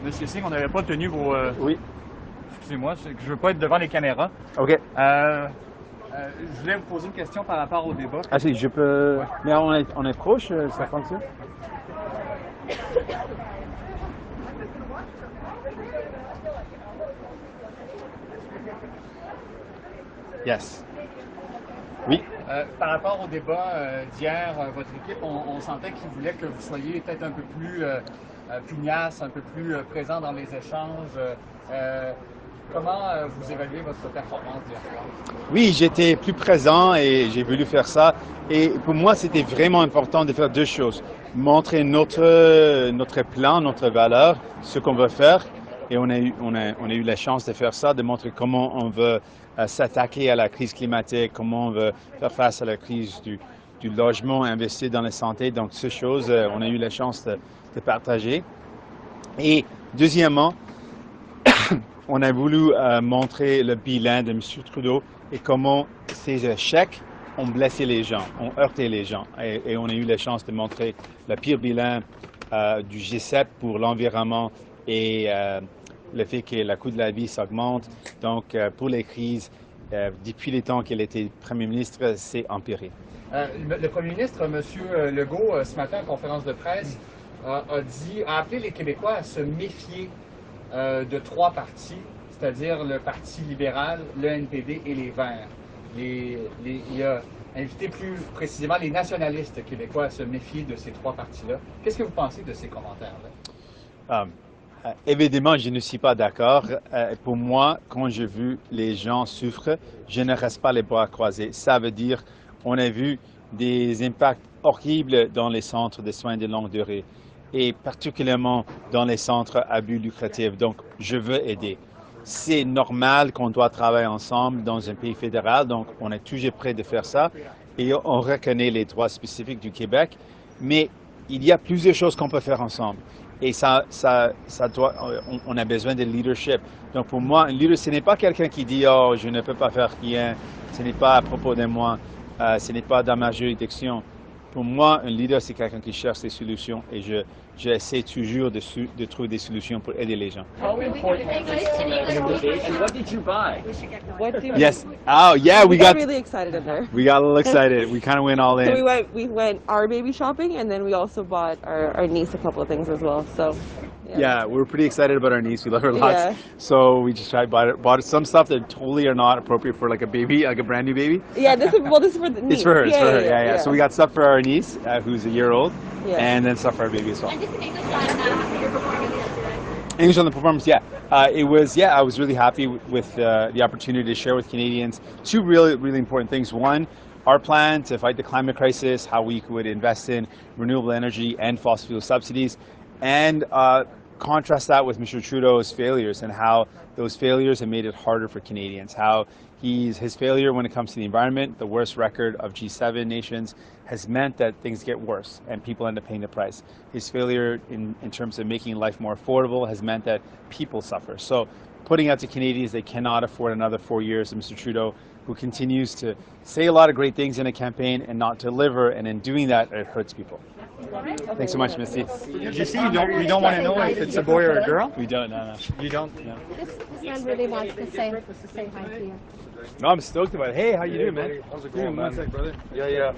Monsieur Singh, on n'avait pas tenu vos... Oui. Excusez-moi, je ne veux pas être devant les caméras. OK. Je voulais vous poser une question par rapport au débat. Ah si, je peux... Ouais. Mais on est proche, ça fonctionne? Yes. Oui. Par rapport au débat d'hier, votre équipe, on sentait qu'il voulait que vous soyez peut-être un peu plus pugnace, un peu plus présent dans les échanges. Comment vous évaluez votre performance d'hier soir? Oui, j'étais plus présent et j'ai voulu faire ça. Et pour moi, c'était vraiment important de faire deux choses. Montrer notre plan, notre valeur, ce qu'on veut faire. Et on a eu la chance de faire ça, de montrer comment on veut s'attaquer à la crise climatique, comment on veut faire face à la crise du logement, investir dans la santé. Donc, ces choses, on a eu la chance de partager. Et deuxièmement, on a voulu montrer le bilan de M. Trudeau et comment ces échecs ont blessé les gens, ont heurté les gens. Et on a eu la chance de montrer le pire bilan du G7 pour l'environnement et le fait que le coût de la vie s'augmente. Donc, pour les crises, depuis le temps qu'il était Premier ministre, c'est empiré. Le Premier ministre, M. Legault, ce matin en conférence de presse, a appelé les Québécois à se méfier de trois partis, c'est-à-dire le Parti libéral, le NPD et les Verts. Il a invité plus précisément les nationalistes québécois à se méfier de ces trois partis-là. Qu'est-ce que vous pensez de ces commentaires-là? Évidemment, je ne suis pas d'accord. Pour moi, quand j'ai vu les gens souffrir, je ne reste pas les bras croisés. Ça veut dire on a vu des impacts horribles dans les centres de soins de longue durée et particulièrement dans les centres à but lucratif. Donc, je veux aider. C'est normal qu'on doit travailler ensemble dans un pays fédéral, donc on est toujours prêt de faire ça et on reconnaît les droits spécifiques du Québec, mais il y a plusieurs choses qu'on peut faire ensemble. Et on a besoin de leadership. Donc pour moi, un leader, ce n'est pas quelqu'un qui dit « Oh, je ne peux pas faire rien, ce n'est pas à propos de moi, ce n'est pas dans ma juridiction ». Pour moi, un leader, c'est quelqu'un qui cherche des solutions et j'essaie toujours de trouver des solutions pour aider les gens. How important is this tonight? And what did you buy? Yes. Oh, yeah, we got really excited in there. We got a little excited. We kind of went all in. So we went our baby shopping, and then we also bought our niece a couple of things as well. So. Yeah, we were pretty excited about our niece. We love her lots. Yeah. So we just bought some stuff that totally are not appropriate for like a baby, like a brand new baby. Yeah, this is for the niece. It's for her. It's for her. Yeah. So we got stuff for our niece, who's a year old, and then stuff for our baby as well. And just an English on your performance yesterday. English on the performance, yeah. I was really happy with the opportunity to share with Canadians two really important things. One, our plan to fight the climate crisis, how we could invest in renewable energy and fossil fuel subsidies, and contrast that with Mr. Trudeau's failures and how those failures have made it harder for Canadians. How his failure when it comes to the environment, the worst record of G7 nations, has meant that things get worse and people end up paying the price. His failure in terms of making life more affordable has meant that people suffer. So putting out to Canadians they cannot afford another 4 years of Mr. Trudeau, who continues to say a lot of great things in a campaign and not deliver, and in doing that, it hurts people. Thanks so much, Misty. Jesse, you don't want to know if it's a boy or a girl? We don't, no. You don't? No. This man really wants to say hi to you. No, I'm stoked about it. Hey, how you doing, man? How's it going, man? One sec, brother. Yeah.